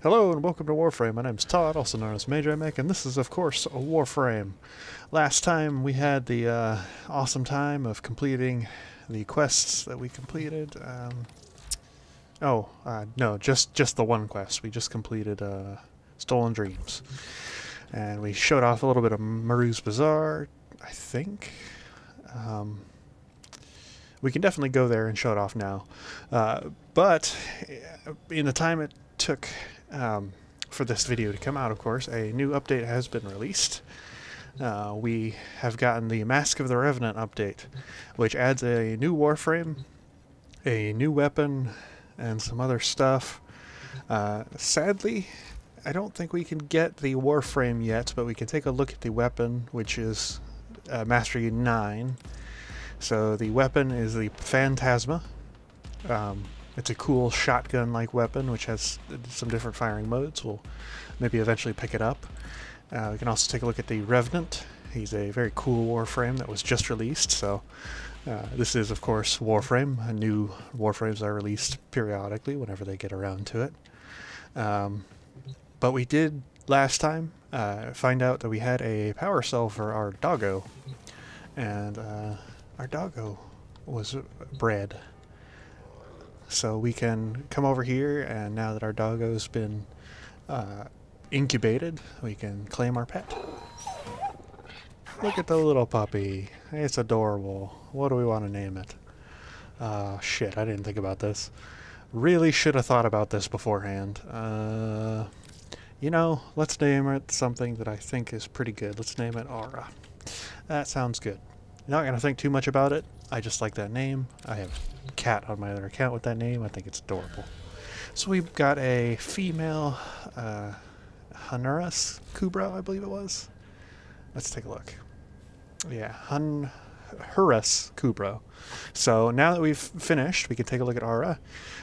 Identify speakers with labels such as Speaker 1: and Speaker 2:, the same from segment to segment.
Speaker 1: Hello and welcome to Warframe. My name's Todd, also known as Major Mech, and this is, of course, a Warframe. Last time we had the awesome time of completing the quests that we completed. No, just the one quest. We just completed Stolen Dreams. And we showed off a little bit of Maru's Bazaar, I think. We can definitely go there and show it off now. But in the time it took for this video to come out, of course, a new update has been released. We have gotten the Mask of the Revenant update, which adds a new Warframe, a new weapon, and some other stuff. Sadly, I don't think we can get the Warframe yet, but we can take a look at the weapon, which is Mastery 9. So the weapon is the Phantasma. It's a cool shotgun-like weapon, which has some different firing modes. We'll maybe eventually pick it up. We can also take a look at the Revenant. He's a very cool Warframe that was just released. So this is, of course, Warframe. New Warframes are released periodically whenever they get around to it. But we did, last time, find out that we had a power cell for our Doggo. And our Doggo was bred. So we can come over here, and now that our Doggo's been incubated, we can claim our pet. Look at the little puppy. It's adorable. What do we want to name it? Shit, I didn't think about this. Really should have thought about this beforehand. You know, let's name it something that I think is pretty good. Let's name it Aura. That sounds good. Not going to think too much about it. I just like that name. I have a cat on my other account with that name. I think it's adorable. So we've got a female Hanuras Kubra, I believe it was. Let's take a look. Yeah, Hanuras Kubra. So now that we've finished, we can take a look at Aura.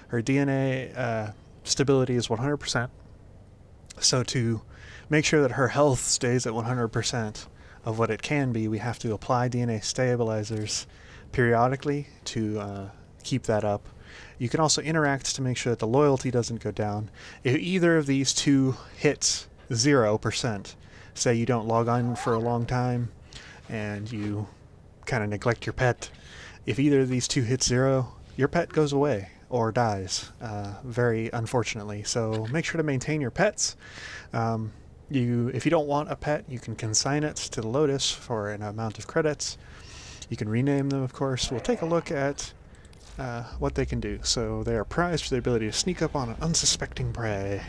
Speaker 1: Her DNA stability is 100%. So to make sure that her health stays at 100% of what it can be, we have to apply DNA stabilizers periodically to keep that up. You can also interact to make sure that the loyalty doesn't go down. If either of these two hits 0%, say you don't log on for a long time and you kind of neglect your pet, if either of these two hits 0, your pet goes away or dies, very unfortunately. So make sure to maintain your pets. If you don't want a pet, you can consign it to the Lotus for an amount of credits. You can rename them, of course. We'll take a look at what they can do. So they are prized for their ability to sneak up on an unsuspecting prey.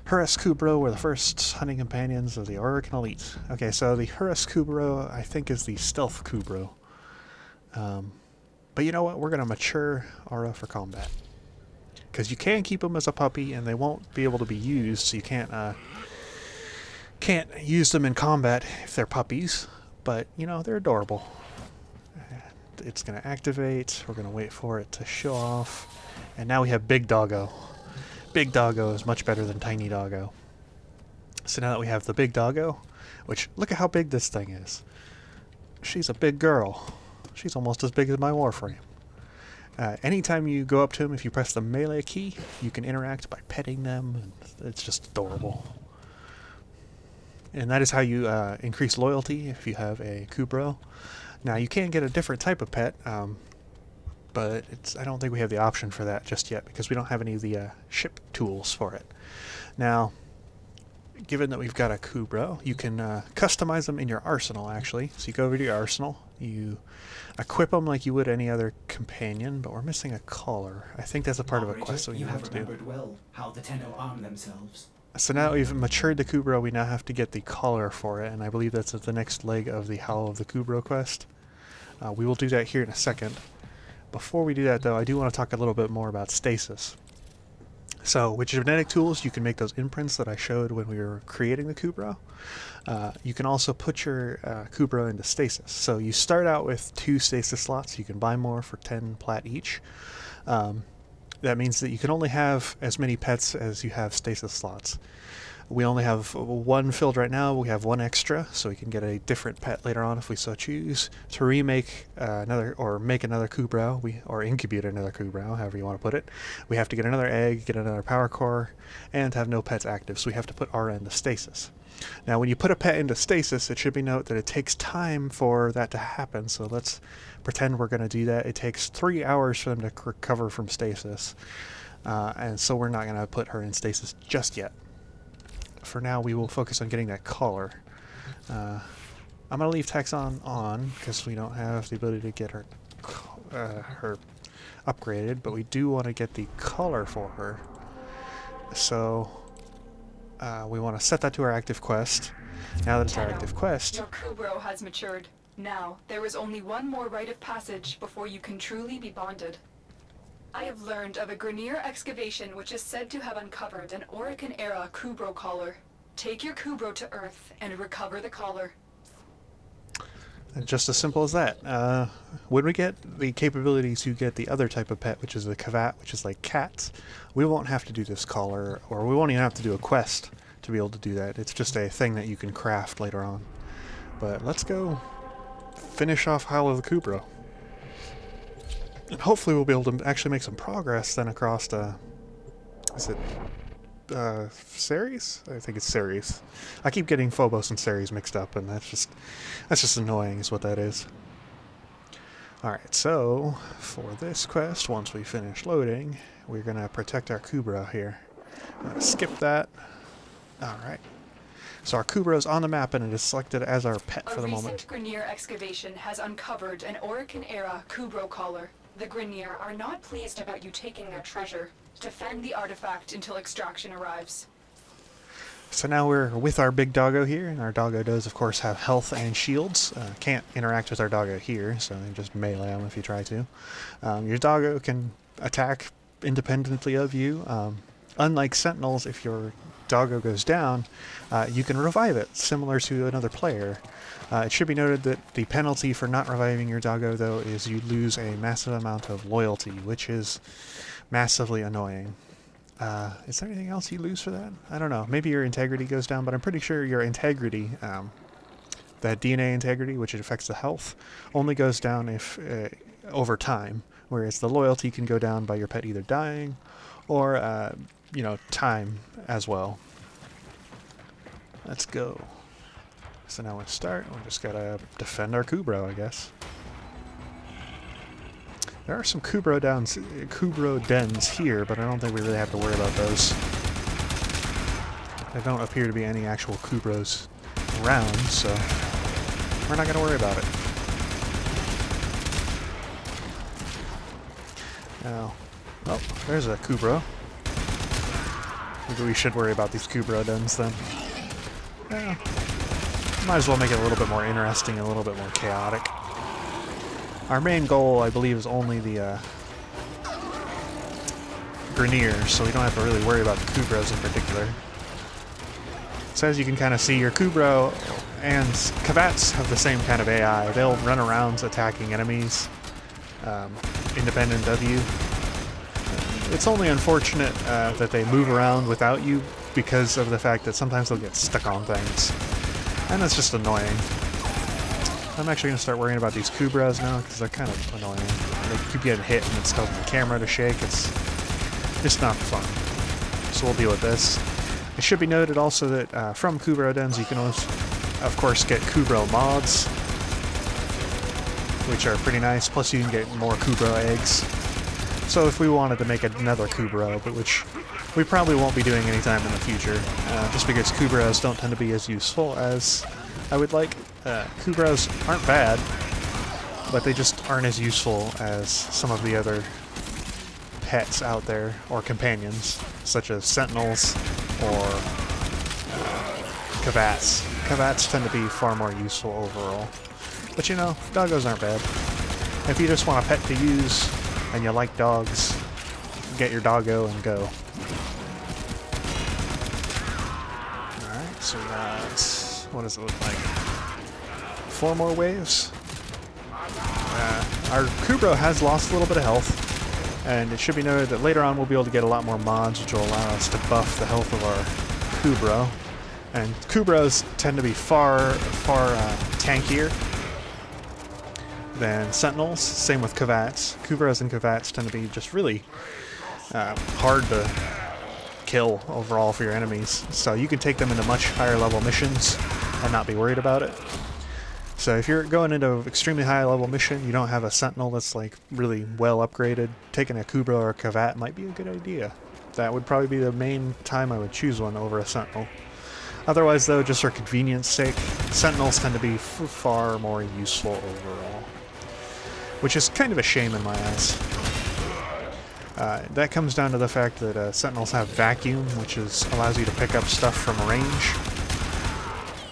Speaker 1: Hanuras Kubro were the first hunting companions of the Aurican elite. Okay, so the Hanuras Kubro, I think, is the stealth Kubro. But you know what? We're going to mature Aura for combat. Because you can keep them as a puppy, and they won't be able to be used, so you can't use them in combat if they're puppies. But, you know, they're adorable. It's going to activate. We're going to wait for it to show off. And now we have Big Doggo. Big Doggo is much better than Tiny Doggo. So now that we have the Big Doggo, which, look at how big this thing is. She's a big girl. She's almost as big as my Warframe. Anytime you go up to them, if you press the melee key, you can interact by petting them. And it's just adorable. And that is how you increase loyalty if you have a Kubro. Now, you can get a different type of pet, but I don't think we have the option for that just yet because we don't have any of the ship tools for it. Now, given that we've got a Kubro, you can customize them in your arsenal, actually. So you go over to your arsenal, you equip them like you would any other companion, but we're missing a collar. I think that's a part of a quest that we have to do.
Speaker 2: Remembered well how the Tenno arm themselves.
Speaker 1: So now that we've matured the Kubro, we now have to get the collar for it, and I believe that's the next leg of the Howl of the Kubro quest. We will do that here in a second. Before we do that, though, I do want to talk a little bit more about stasis. So, with genetic tools, you can make those imprints that I showed when we were creating the Kubro. You can also put your Kubro into stasis. So you start out with 2 stasis slots. You can buy more for 10 plat each. That means that you can only have as many pets as you have stasis slots. We only have one filled right now. We have one extra, so we can get a different pet later on if we so choose. To remake another, or make another Kubrow, or incubate another Kubrow, however you want to put it, we have to get another egg, get another power core, and have no pets active, so we have to put Aura into stasis. Now, when you put a pet into stasis, it should be noted that it takes time for that to happen, so let's pretend we're going to do that. It takes 3 hours for them to recover from stasis, and so we're not going to put her in stasis just yet. For now, we will focus on getting that collar. I'm going to leave Taxon on because we don't have the ability to get her upgraded, but we do want to get the collar for her. So we want to set that to our active quest. Now that it's our active quest...
Speaker 3: Your Kubrow has matured. Now, there is only one more rite of passage before you can truly be bonded. I have learned of a Grineer excavation which is said to have uncovered an Orokin-era Kubrow collar. Take your Kubrow to Earth and recover the collar.
Speaker 1: And just as simple as that. When we get the capability to get the other type of pet, which is the Kavat, which is like cats, we won't have to do this collar, or we won't even have to do a quest to be able to do that. It's just a thing that you can craft later on. But let's go finish off Howl of the Kubrow. And hopefully we'll be able to actually make some progress then across is it Ceres? I think it's Ceres. I keep getting Phobos and Ceres mixed up, and that's just annoying is what that is. Alright, so for this quest, once we finish loading, we're gonna protect our Kubrow here. I'm gonna skip that. Alright. So our Kubrow's on the map and it is selected as our pet for the moment.
Speaker 3: A recent Grineer excavation has uncovered an Orokin-era Kubrow collar. The Grineer are not pleased about you taking their treasure. Defend the artifact until extraction arrives.
Speaker 1: So now we're with our big doggo here, and our doggo does, of course, have health and shields. Can't interact with our doggo here, so you just melee him if you try to. Your doggo can attack independently of you. Unlike sentinels, if your doggo goes down, you can revive it, similar to another player. It should be noted that the penalty for not reviving your doggo, though, is you lose a massive amount of loyalty, which is massively annoying. Is there anything else you lose for that? I don't know. Maybe your integrity goes down, but I'm pretty sure your integrity, that DNA integrity, which affects the health, only goes down if over time, whereas the loyalty can go down by your pet either dying or, you know, time as well. Let's go. So now let's start. We just gotta defend our Kubrow, I guess. There are some Kubrow dens here, but I don't think we really have to worry about those. There don't appear to be any actual Kubrows around, so we're not going to worry about it. Now, oh, there's a Kubrow. Maybe we should worry about these Kubrow dens then. Yeah. Might as well make it a little bit more interesting and a little bit more chaotic. Our main goal, I believe, is only the Grineer, so we don't have to really worry about the Kubrows in particular. So as you can kind of see, your Kubrow and Kavats have the same kind of AI. They'll run around attacking enemies, independent of you. It's only unfortunate that they move around without you because of the fact that sometimes they'll get stuck on things. And that's just annoying. I'm actually going to start worrying about these Kubrows now because they're kind of annoying. They keep getting hit and it's causing the camera to shake. It's just not fun. So we'll deal with this. It should be noted also that from Kubrow dens you can also, of course, get Kubrow mods, which are pretty nice. Plus you can get more Kubrow eggs. So if we wanted to make another Kubrow, but which we probably won't be doing anytime in the future, just because Kubrows don't tend to be as useful as I would like. Kubrows aren't bad, but they just aren't as useful as some of the other pets out there, or companions, such as sentinels or Kavats. Kavats tend to be far more useful overall. But you know, doggos aren't bad. If you just want a pet to use, and you like dogs, get your doggo and go. Alright, so that's... what does it look like? 4 more waves. Our Kubrow has lost a little bit of health, and it should be noted that later on we'll be able to get a lot more mods which will allow us to buff the health of our Kubro. And Kubros tend to be far tankier than Sentinels. Same with Kavats. Kubros and Kavats tend to be just really hard to kill overall for your enemies. So you can take them into much higher level missions and not be worried about it. So if you're going into an extremely high level mission, you don't have a Sentinel that's like really well upgraded, taking a Kubro or a Kavat might be a good idea. That would probably be the main time I would choose one over a Sentinel. Otherwise though, just for convenience sake, Sentinels tend to be far more useful overall. Which is kind of a shame in my eyes. That comes down to the fact that Sentinels have Vacuum, which allows you to pick up stuff from range,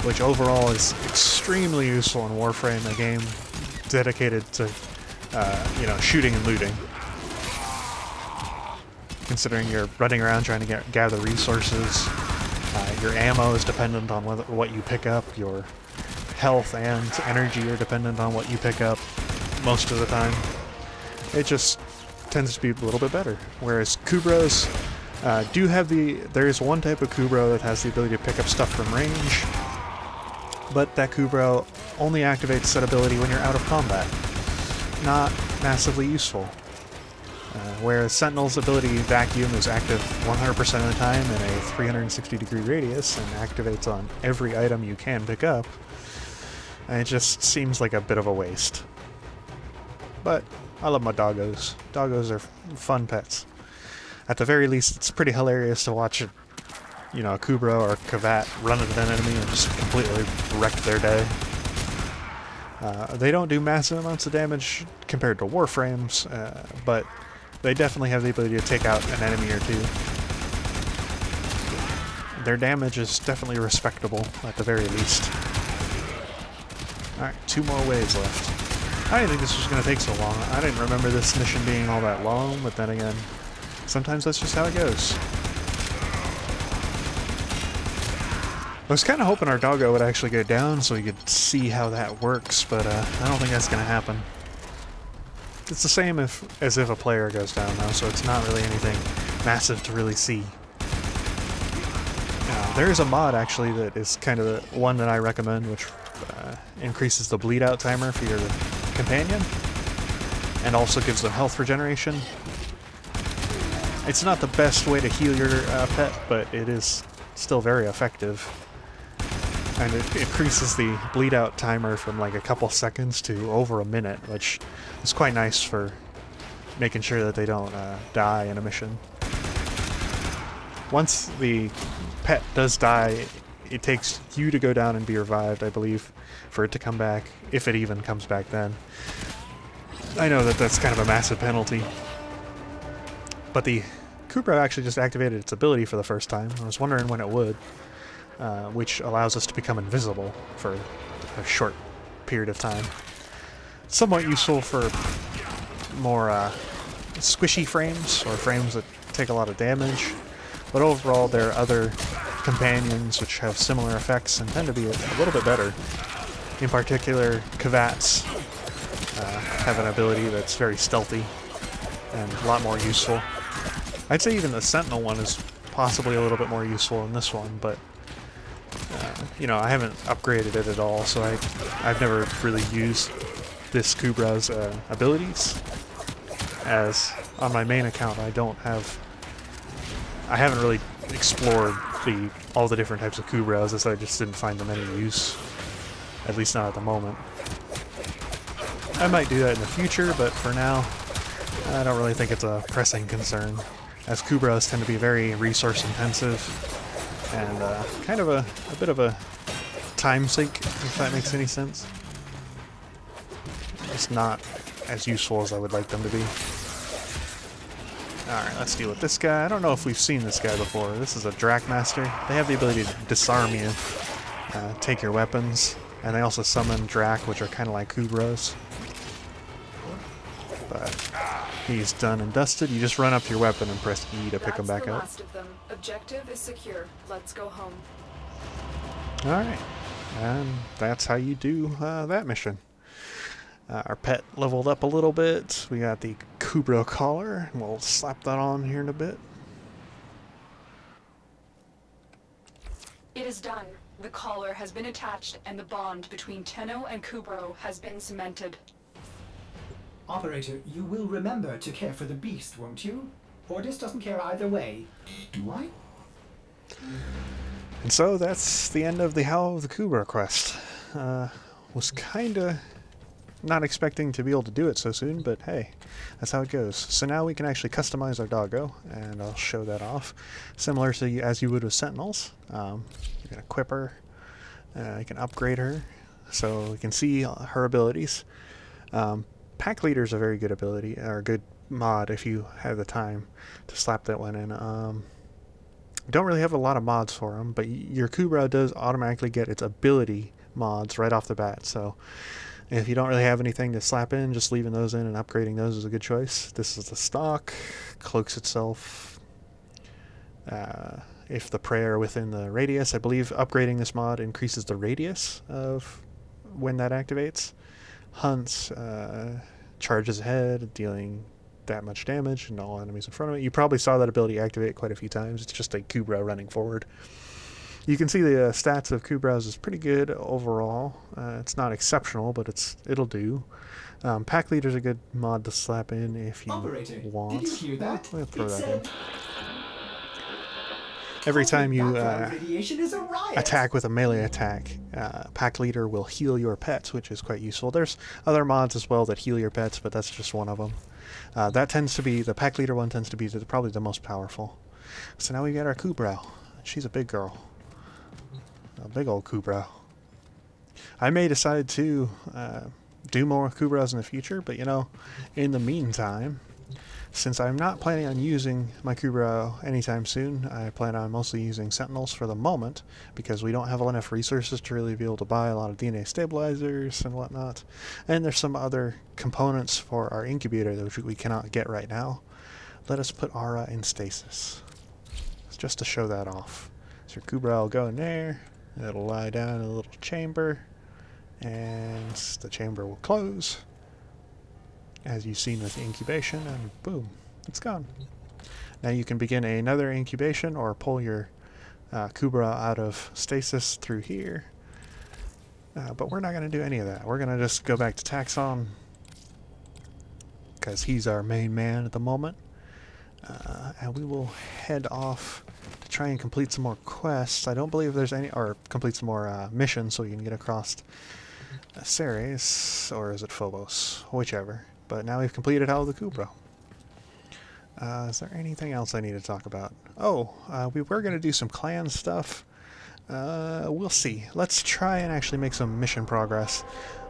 Speaker 1: which overall is extremely useful in Warframe, a game dedicated to, you know, shooting and looting. Considering you're running around trying to gather resources, your ammo is dependent on what you pick up, your health and energy are dependent on what you pick up most of the time. It just tends to be a little bit better. Whereas Kubros do have there is one type of Kubro that has the ability to pick up stuff from range, but that Kubro only activates that ability when you're out of combat. Not massively useful. Whereas Sentinel's ability Vacuum is active 100% of the time in a 360-degree radius and activates on every item you can pick up, and it just seems like a bit of a waste. But I love my doggos. Doggos are fun pets. At the very least, it's pretty hilarious to watch you know, a Kubro or a Kavat run at an enemy and just completely wreck their day. They don't do massive amounts of damage compared to Warframes, but they definitely have the ability to take out an enemy or two. Their damage is definitely respectable, at the very least. Alright, 2 more waves left. I didn't think this was going to take so long. I didn't remember this mission being all that long, but then again, sometimes that's just how it goes. I was kind of hoping our Doggo would actually go down so we could see how that works, but I don't think that's going to happen. It's the same as if a player goes down, though, so it's not really anything massive to really see. There is a mod, actually, that is kind of the one that I recommend, which increases the bleed out timer for your companion, and also gives them health regeneration. It's not the best way to heal your pet, but it is still very effective. And it increases the bleed out timer from like a couple seconds to over a minute, which is quite nice for making sure that they don't die in a mission. Once the pet does die, it takes you to go down and be revived, I believe, for it to come back, if it even comes back then. I know that that's kind of a massive penalty. But the Kubro actually just activated its ability for the first time. I was wondering when it would. Which allows us to become invisible for a short period of time. Somewhat useful for more squishy frames, or frames that take a lot of damage, but overall there are other companions which have similar effects and tend to be a little bit better. In particular, Kavats have an ability that's very stealthy and a lot more useful. I'd say even the Sentinel one is possibly a little bit more useful than this one, but you know, I haven't upgraded it at all, so I've never really used this Kubro's abilities, as on my main account I haven't really explored all the different types of Kubros, as I just didn't find them any use, at least not at the moment. I might do that in the future, but for now I don't really think it's a pressing concern, as Kubros tend to be very resource intensive and kind of a bit of a time sink, if that makes any sense. It's not as useful as I would like them to be. Alright, let's deal with this guy. I don't know if we've seen this guy before. This is a Drakmaster. They have the ability to disarm you, take your weapons, and they also summon Drak, which are kind of like Kubros. But he's done and dusted. You just run up to your weapon and press E to pick him back up.
Speaker 3: Last of them. Objective is secure. Let's go home.
Speaker 1: Alright, and that's how you do that mission. Our pet leveled up a little bit. We got the Kubro collar. We'll slap that on here in a bit.
Speaker 3: is done. The collar has been attached and the bond between Tenno and Kubro has been cemented.
Speaker 2: Operator, you will remember to care for the beast, won't you? Ordis doesn't care either way. Do I?
Speaker 1: And so that's the end of the Howl of the Kubra quest. Was kinda not expecting to be able to do it so soon, but hey, that's how it goes. So now we can actually customize our doggo, and I'll show that off. Similar to as you would with Sentinels. You can equip her, you can upgrade her, so we can see her abilities. Pack Leader is a very good ability, or a good mod if you have the time to slap that one in. Don't really have a lot of mods for them, but your Kubra does automatically get its ability mods right off the bat, so if you don't really have anything to slap in, just leaving those in and upgrading those is a good choice. This is the stock, cloaks itself. If the prey are within the radius, I believe upgrading this mod increases the radius of when that activates. Hunts, charges ahead, dealing that much damage and all enemies in front of it. You probably saw that ability activate quite a few times. It's just a Kubra running forward. You can see the stats of Kubra's is pretty good overall. It's not exceptional, but it'll do. Pack Leader's a good mod to slap in if you
Speaker 2: Operator,
Speaker 1: want.
Speaker 2: did you hear that?
Speaker 1: We'll throw
Speaker 2: It
Speaker 1: that
Speaker 2: said,
Speaker 1: in. Every time you
Speaker 2: radiation is a riot.
Speaker 1: attack with a melee attack, Pack Leader will heal your pets, which is quite useful. There's other mods as well that heal your pets, but that's just one of them. That tends to be, the Pack Leader one tends to be probably the most powerful. So now we got our Kubra. She's a big girl. A big old Kubra. I may decide to do more Kubras in the future, but you know, in the meantime, since I'm not planning on using my Kubra anytime soon, I plan on mostly using Sentinels for the moment, because we don't have enough resources to really be able to buy a lot of DNA stabilizers and whatnot. And there's some other components for our incubator that we cannot get right now. Let us put Aura in stasis. It's just to show that off. So your Kubra will go in there, it'll lie down in a little chamber, and the chamber will close, as you've seen with the incubation, and boom, it's gone. Now you can begin another incubation or pull your Kubra out of stasis through here, but we're not going to do any of that. We're going to just go back to Taxon, because he's our main man at the moment, and we will head off to try and complete some more quests. I don't believe there's any, or complete some more missions so you can get across Ceres, or is it Phobos? Whichever. But now we've completed Howl of the Kubra. Is there anything else I need to talk about? Oh, we were going to do some clan stuff. We'll see. Let's try and actually make some mission progress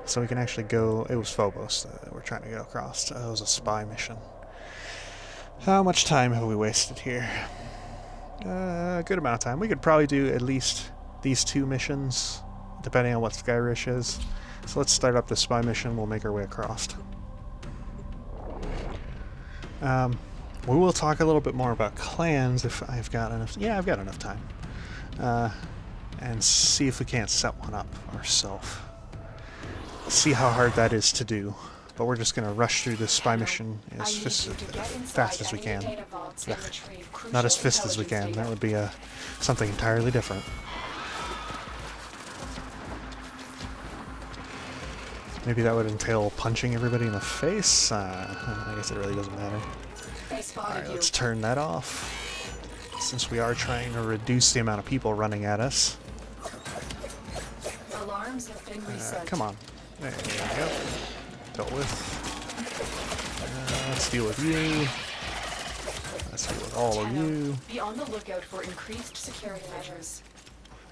Speaker 1: so we can actually go... It was Phobos that we're trying to go across. It was a spy mission. How much time have we wasted here? A good amount of time. We could probably do at least these 2 missions, depending on what Skyrish is. So let's start up the spy mission. We'll make our way across. We will talk a little bit more about clans if I've got enough. Yeah, I've got enough time. And see if we can't set one up ourselves. See how hard that is to do. But we're just going to rush through this spy mission as fast as we can. Yeah. Not as fast as we can. That would be something entirely different. Maybe that would entail punching everybody in the face. I guess it really doesn't matter. Alright, let's turn that off, since we are trying to reduce the amount of people running at us.
Speaker 3: Alarms have been reset.
Speaker 1: Come on. There we go. Dealt with. Let's deal with you. Let's deal with all of you.
Speaker 3: Be on the lookout for increased security measures.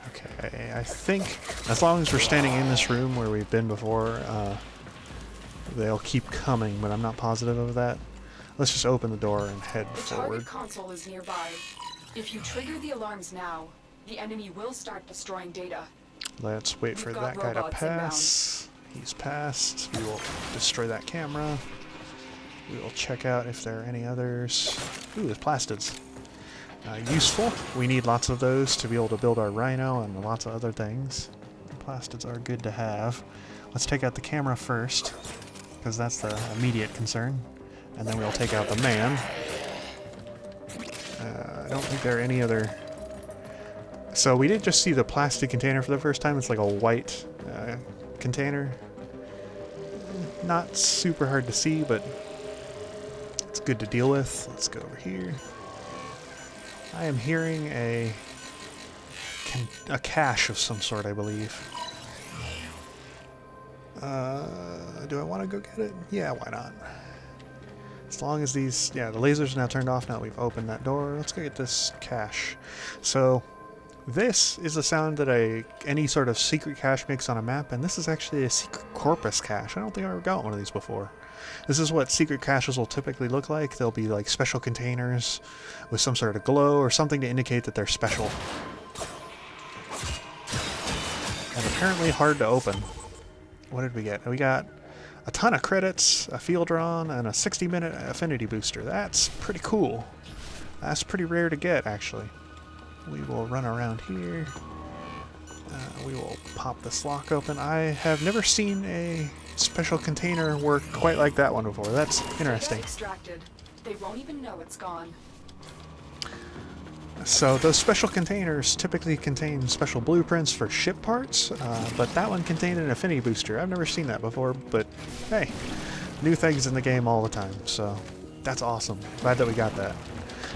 Speaker 1: Okay, I think as long as we're standing in this room where we've been before, they'll keep coming, but I'm not positive of that. Let's just open the door and head forward.
Speaker 3: The target console is nearby. If you trigger the alarms now, the enemy will start destroying data.
Speaker 1: Let's wait for that guy to pass. He's passed. We will destroy that camera. We will check out if there are any others. Ooh, there's plastids. Useful. We need lots of those to be able to build our rhino and lots of other things. Plastids are good to have. Let's take out the camera first, because that's the immediate concern. And then we'll take out the man. I don't think there are any other So we did just see the plastic container for the first time. It's like a white container. Not super hard to see, but it's good to deal with. Let's go over here. I am hearing a cache of some sort, I believe. Do I want to go get it? Yeah, why not? As long as these... Yeah, the lasers are now turned off now that we've opened that door. Let's go get this cache. So, this is the sound that any sort of secret cache makes on a map, and this is actually a secret corpus cache. I don't think I've ever got one of these before. This is what secret caches will typically look like. They'll be like special containers with some sort of glow or something to indicate that they're special. And apparently hard to open. What did we get? We got a ton of credits, a field run, and a 60-minute affinity booster. That's pretty cool. That's pretty rare to get, actually. We will run around here. We will pop this lock open. I have never seen a special container work quite like that one before. That's interesting.
Speaker 3: Extracted. They won't even know it's gone.
Speaker 1: So those special containers typically contain special blueprints for ship parts, but that one contained an affinity booster. I've never seen that before, but hey, new things in the game all the time, so that's awesome. Glad that we got that.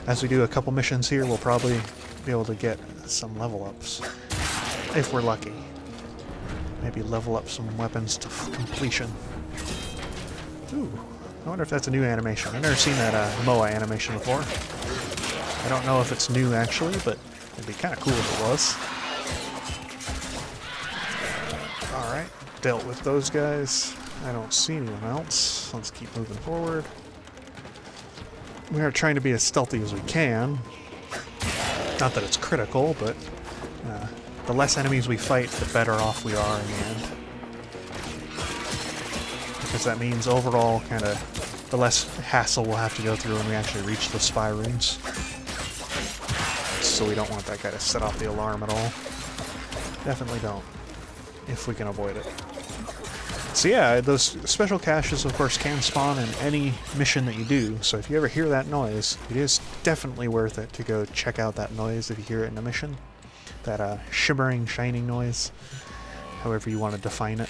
Speaker 1: As we do a couple missions here, we'll probably be able to get some level ups, if we're lucky. Maybe level up some weapons to completion. Ooh, I wonder if that's a new animation. I've never seen that MOA animation before. I don't know if it's new actually, but it'd be kind of cool if it was. Alright, dealt with those guys. I don't see anyone else. Let's keep moving forward. We are trying to be as stealthy as we can. Not that it's critical, but the less enemies we fight, the better off we are in the end. Because that means overall, kind of, the less hassle we'll have to go through when we actually reach the spy rooms. So we don't want that guy to set off the alarm at all. Definitely don't, if we can avoid it. So yeah, those special caches of course can spawn in any mission that you do, so if you ever hear that noise, it is definitely worth it to go check out that noise if you hear it in a mission. That shimmering, shining noise, however you want to define it.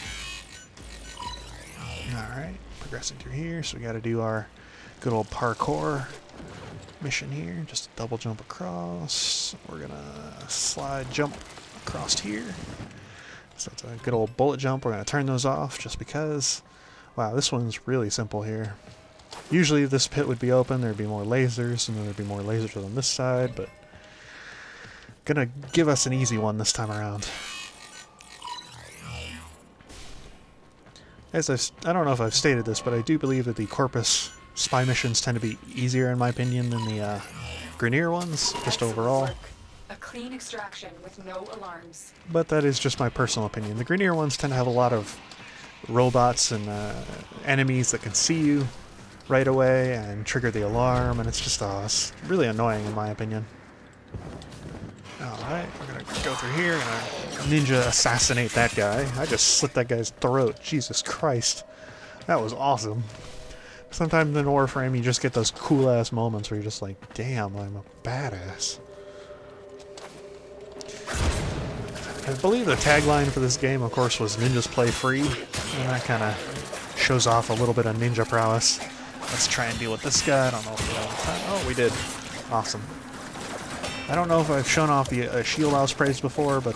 Speaker 1: Alright, progressing through here, so we gotta do our good old parkour mission here. Just a double jump across. We're gonna slide jump across here. So it's a good old bullet jump. We're gonna turn those off just because. Wow, this one's really simple here. Usually this pit would be open, there'd be more lasers, and then there'd be more lasers on this side, but gonna give us an easy one this time around. I don't know if I've stated this, but I do believe that the Corpus spy missions tend to be easier, in my opinion, than the Grenier ones, just overall.
Speaker 3: A clean extraction with no alarms.
Speaker 1: But that is just my personal opinion. The Grenier ones tend to have a lot of robots and enemies that can see you right away and trigger the alarm, and it's just it's really annoying in my opinion. Alright, we're gonna go through here and ninja assassinate that guy. I just slit that guy's throat. Jesus Christ. That was awesome. Sometimes in Warframe you just get those cool ass moments where you're just like, damn, I'm a badass. I believe the tagline for this game, of course, was ninjas play free, and that kind of shows off a little bit of ninja prowess. Let's try and deal with this guy. I don't know if we have time. Oh, we did. Awesome. I don't know if I've shown off the shield ospreys before, but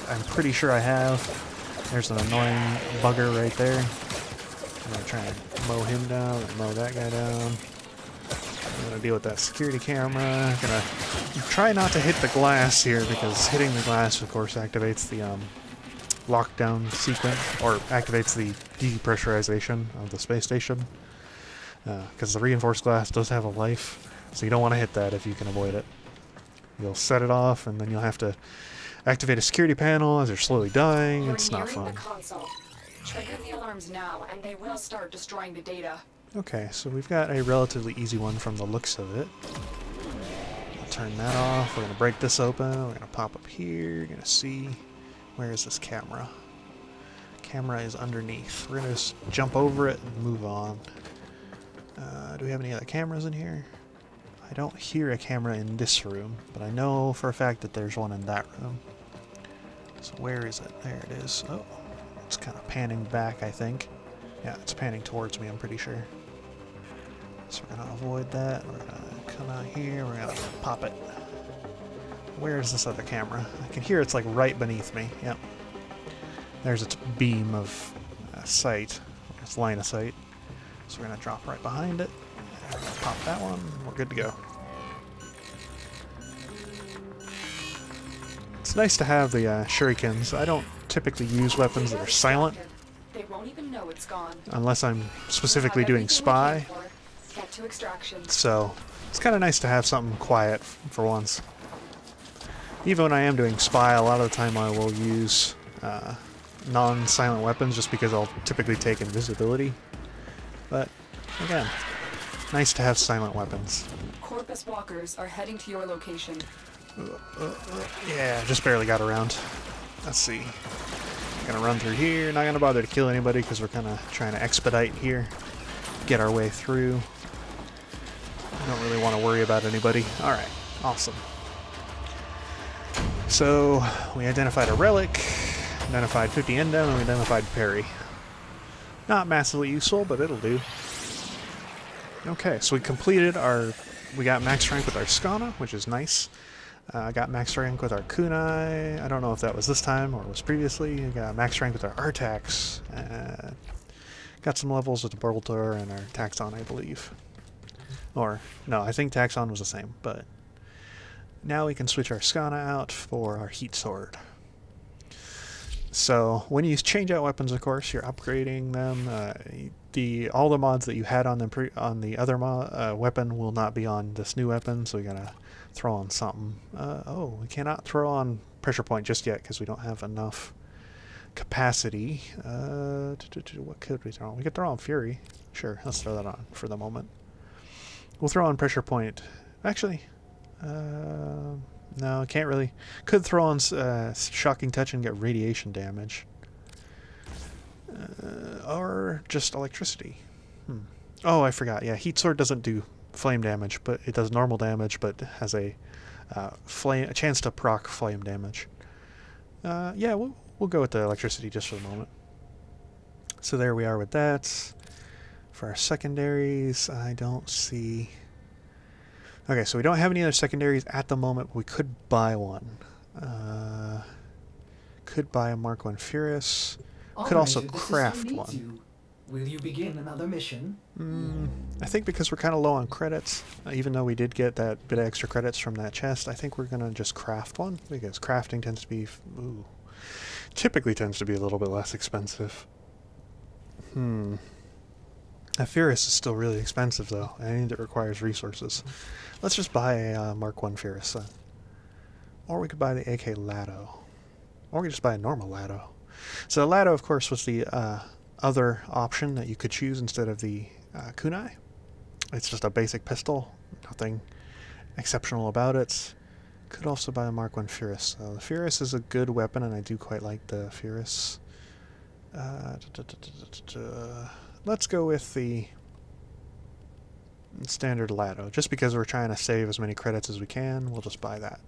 Speaker 1: I'm pretty sure I have. There's an annoying bugger right there. I'm going to try and mow him down and mow that guy down. I'm going to deal with that security camera. I'm going to try not to hit the glass here, because hitting the glass, of course, activates the lockdown sequence, or activates the depressurization of the space station. Because the reinforced glass does have a life, so you don't want to hit that if you can avoid it. You'll set it off, and then you'll have to activate a security panel as you're slowly dying. It's not fun.
Speaker 3: Trigger the alarms now, and they will start destroying the data.
Speaker 1: Okay, so we've got a relatively easy one from the looks of it. I'll turn that off. We're going to break this open. We're going to pop up here. You're going to see... Where is this camera? Camera is underneath. We're going to just jump over it and move on. Do we have any other cameras in here? I I don't hear a camera in this room, but I know for a fact that there's one in that room. So where is it? There it is. Oh, it's kind of panning back, I think. Yeah, it's panning towards me, I'm pretty sure. So we're going to avoid that. We're going to come out here. We're going to pop it. Where is this other camera? I can hear it's like right beneath me. Yep. There's its beam of sight. Its line of sight. So we're going to drop right behind it. Pop that one. We're good to go. It's nice to have the shurikens. I don't typically use weapons that are silent.
Speaker 3: They won't even know it's gone.
Speaker 1: Unless I'm specifically doing spy.
Speaker 3: Get to extraction.
Speaker 1: So it's kind of nice to have something quiet for once. Even when I am doing spy, a lot of the time I will use non-silent weapons just because I'll typically take invisibility. But again, nice to have silent weapons.
Speaker 3: Corpus walkers are heading to your location.
Speaker 1: Yeah, just barely got around. Let's see. Gonna run through here. Not gonna bother to kill anybody because we're kind of trying to expedite here. Get our way through. Don't really want to worry about anybody. Alright, awesome. So, we identified a relic, identified 50 endo, and we identified parry. Not massively useful, but it'll do. Okay, so we completed our... We got max rank with our Skana, which is nice. Got max rank with our Kunai. I don't know if that was this time or was previously. We got max rank with our Artax. Got some levels with the Bolter and our Taxon, I believe. Or, no, I think Taxon was the same, but... Now we can switch our Skana out for our Heat Sword. So, when you change out weapons, of course, you're upgrading them. All the mods that you had on the other weapon will not be on this new weapon, so we gotta throw on something. Oh, we cannot throw on Pressure Point just yet because we don't have enough capacity. What could we throw on? We could throw on Fury. Sure, let's throw that on for the moment. We'll throw on Pressure Point. Actually, no, can't really. Could throw on Shocking Touch and get radiation damage. Or just electricity. Oh, I forgot. Yeah, Heat Sword doesn't do flame damage, but it does normal damage, but has a chance to proc flame damage. Yeah, we'll go with the electricity just for the moment. So there we are with that. For our secondaries, I don't see... Okay, so we don't have any other secondaries at the moment, but we could buy one. Could buy a Mark I Furious. Could also craft one.
Speaker 2: Will you begin another mission?
Speaker 1: I think because we're kind of low on credits, even though we did get that bit of extra credits from that chest, I think we're going to just craft one, because crafting tends to be... typically tends to be a little bit less expensive. That Furious is still really expensive, though, and it requires resources. Let's just buy a Mark I Furious. Or we could buy the AK Lado. Or we could just buy a normal Lado. So the Lado, of course, was the other option that you could choose instead of the Kunai. It's just a basic pistol. Nothing exceptional about it. Could also buy a Mark I Furious. So the Furious is a good weapon, and I do quite like the Furious. Let's go with the standard Lado. Just because we're trying to save as many credits as we can, we'll just buy that.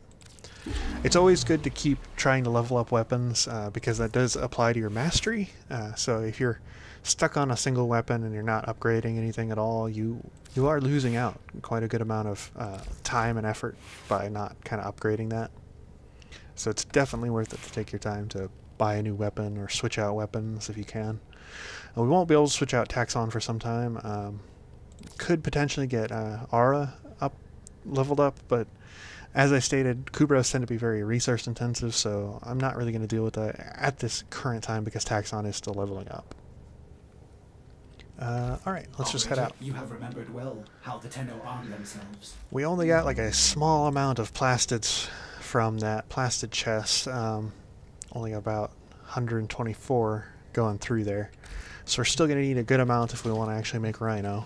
Speaker 1: It's always good to keep trying to level up weapons because that does apply to your mastery. So if you're stuck on a single weapon and you're not upgrading anything at all, you are losing out quite a good amount of time and effort by not kind of upgrading that. So it's definitely worth it to take your time to buy a new weapon or switch out weapons if you can. We won't be able to switch out Taxon for some time. Could potentially get Aura leveled up, but as I stated, Kubros tend to be very resource intensive, so I'm not really going to deal with that at this current time because Taxon is still leveling up. Alright, let's just head out.
Speaker 2: You have remembered well how the Tenno arm themselves.
Speaker 1: We only got like a small amount of plastids from that plastid chest. Only about 124 going through there. So we're still going to need a good amount if we want to actually make Rhino.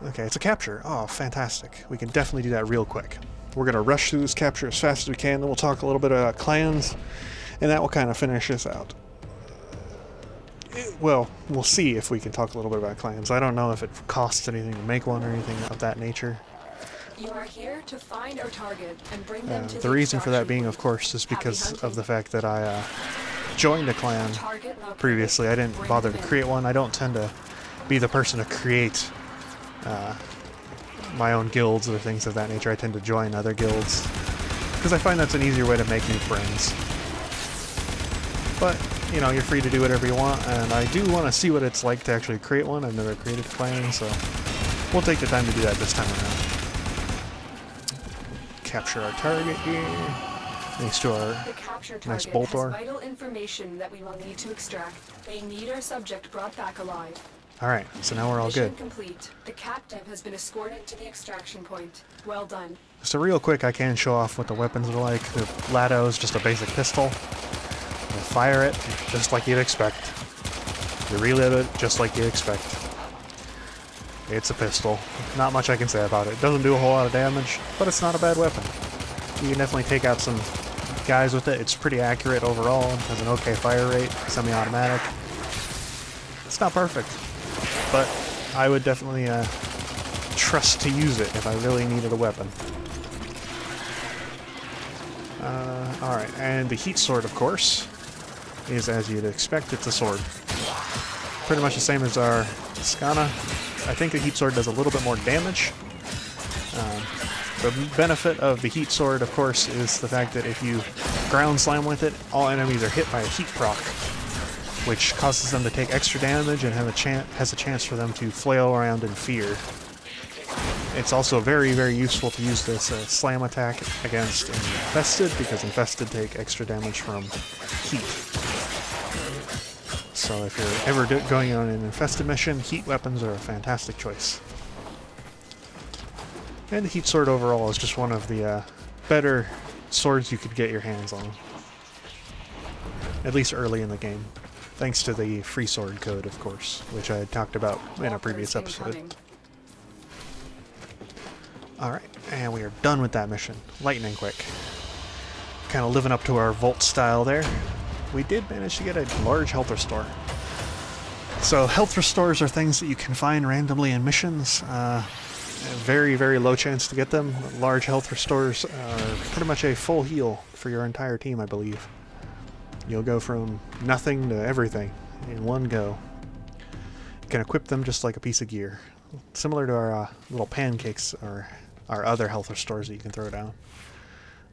Speaker 1: Okay, it's a capture. Oh, fantastic. We can definitely do that real quick. We're going to rush through this capture as fast as we can, then we'll talk a little bit about clans, and that will kind of finish us out. well, we'll see if we can talk a little bit about clans. I don't know if it costs anything to make one or anything of that nature.
Speaker 3: You are here to find our target and bring them to
Speaker 1: The reason for that
Speaker 3: extraction
Speaker 1: being,
Speaker 3: point.
Speaker 1: of course, is
Speaker 3: Happy
Speaker 1: because
Speaker 3: hunting.
Speaker 1: of the fact that I joined a clan
Speaker 3: Target located.
Speaker 1: previously. I didn't
Speaker 3: Bring
Speaker 1: bother
Speaker 3: them
Speaker 1: to
Speaker 3: in.
Speaker 1: create one. I don't tend to be the person to create my own guilds or things of that nature. I tend to join other guilds because I find that's an easier way to make new friends. But, you know, you're free to do whatever you want, and I do want to see what it's like to actually create one. I've never created a clan, so we'll take the time to do that this time around. Capture our target here. Next to our
Speaker 3: The capture
Speaker 1: nice
Speaker 3: target
Speaker 1: bolt
Speaker 3: has
Speaker 1: door.
Speaker 3: vital information that we will need to extract. They need our subject brought back alive.
Speaker 1: Alright, so now we're all
Speaker 3: Mission
Speaker 1: good.
Speaker 3: complete. The captive has been escorted to the extraction point. Well done.
Speaker 1: So real quick, I can show off what the weapons are like. The Lado is just a basic pistol. You fire it just like you'd expect. You reload it just like you'd expect. It's a pistol. Not much I can say about it. It doesn't do a whole lot of damage, but it's not a bad weapon. You can definitely take out some guys with it. It's pretty accurate overall. It has an okay fire rate, semi-automatic. It's not perfect, but I would definitely trust to use it if I really needed a weapon. Alright, and the heat sword, of course, is as you'd expect. It's a sword. Pretty much the same as our Skana. I think the heat sword does a little bit more damage. The benefit of the heat sword, of course, is the fact that if you ground slam with it, all enemies are hit by a heat proc, which causes them to take extra damage and has a chance for them to flail around in fear. It's also very, very useful to use this slam attack against Infested, because Infested take extra damage from heat. So if you're ever going on an Infested mission, heat weapons are a fantastic choice. And the heat sword overall is just one of the better swords you could get your hands on. At least early in the game. Thanks to the free sword code, of course, which I had talked about in a previous
Speaker 3: Walkers
Speaker 1: episode.
Speaker 3: incoming.
Speaker 1: Alright, and we are done with that mission. Lightning quick. Kind of living up to our Volt style there. We did manage to get a large health restore. So health restores are things that you can find randomly in missions. Very, very low chance to get them. Large health restores are pretty much a full heal for your entire team, I believe. You'll go from nothing to everything in one go. You can equip them just like a piece of gear. Similar to our little pancakes or our other health restores that you can throw down.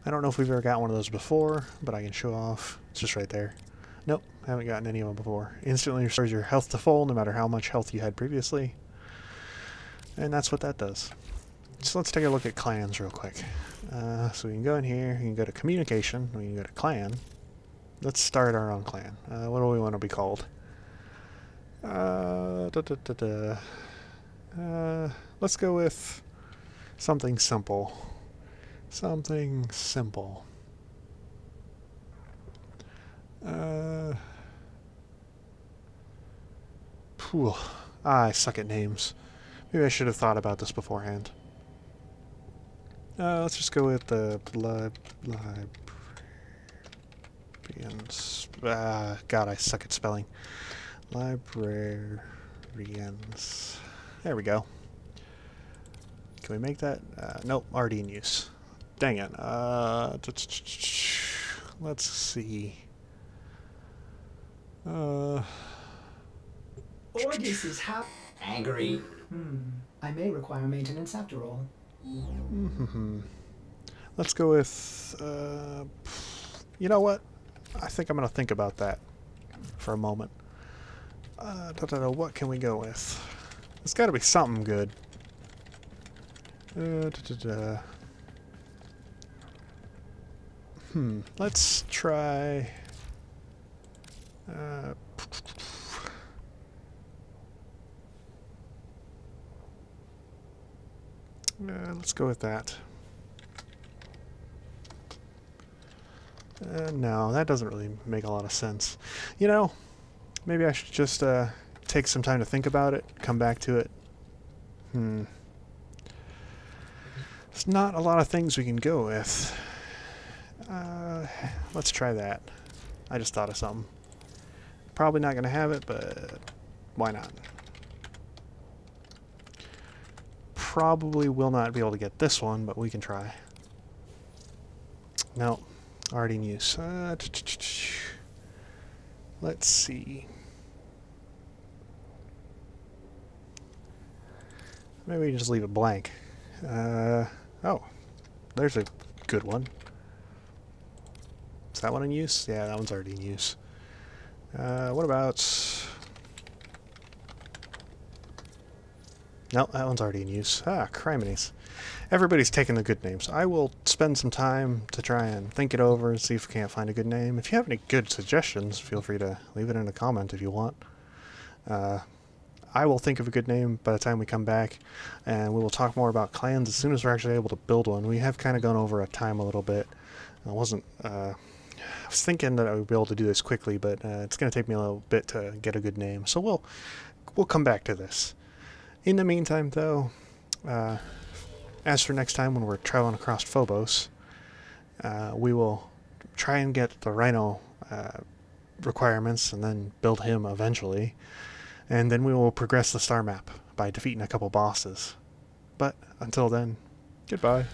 Speaker 1: I don't know if we've ever got one of those before, but I can show off. It's just right there. Nope, haven't gotten any of them before. Instantly restores your health to full, no matter how much health you had previously. And that's what that does. So let's take a look at clans real quick. So we can go in here, you can go to communication, we can go to clan. Let's start our own clan. What do we want to be called? Let's go with something simple. Something simple. I suck at names. Maybe I should have thought about this beforehand. Let's just go with the librarians. God, I suck at spelling. Librarians. There we go. Can we make that? Nope, already in use. Dang it. Let's see.
Speaker 2: Ordis is angry. I may require maintenance after all.
Speaker 1: Let's go with, you know what? I think I'm going to think about that for a moment. What can we go with? It's got to be something good. Let's try... let's go with that. No, that doesn't really make a lot of sense. You know, maybe I should just take some time to think about it, come back to it. There's not a lot of things we can go with. Let's try that. I just thought of something. Probably not going to have it, but why not? Probably will not be able to get this one, but we can try. No, already in use. Let's see. Maybe we can just leave it blank. Oh, there's a good one. Is that one in use? Yeah, that one's already in use. What about... No, that one's already in use. Ah, criminies. Everybody's taking the good names. I will spend some time to try and think it over and see if we can't find a good name. If you have any good suggestions, feel free to leave it in a comment if you want. I will think of a good name by the time we come back, and we will talk more about clans as soon as we're actually able to build one. We have kind of gone over our time a little bit. I was thinking that I would be able to do this quickly, but it's going to take me a little bit to get a good name. So we'll come back to this. In the meantime, though, as for next time when we're traveling across Phobos, we will try and get the Rhino requirements and then build him eventually. And then we will progress the star map by defeating a couple bosses. But until then, goodbye.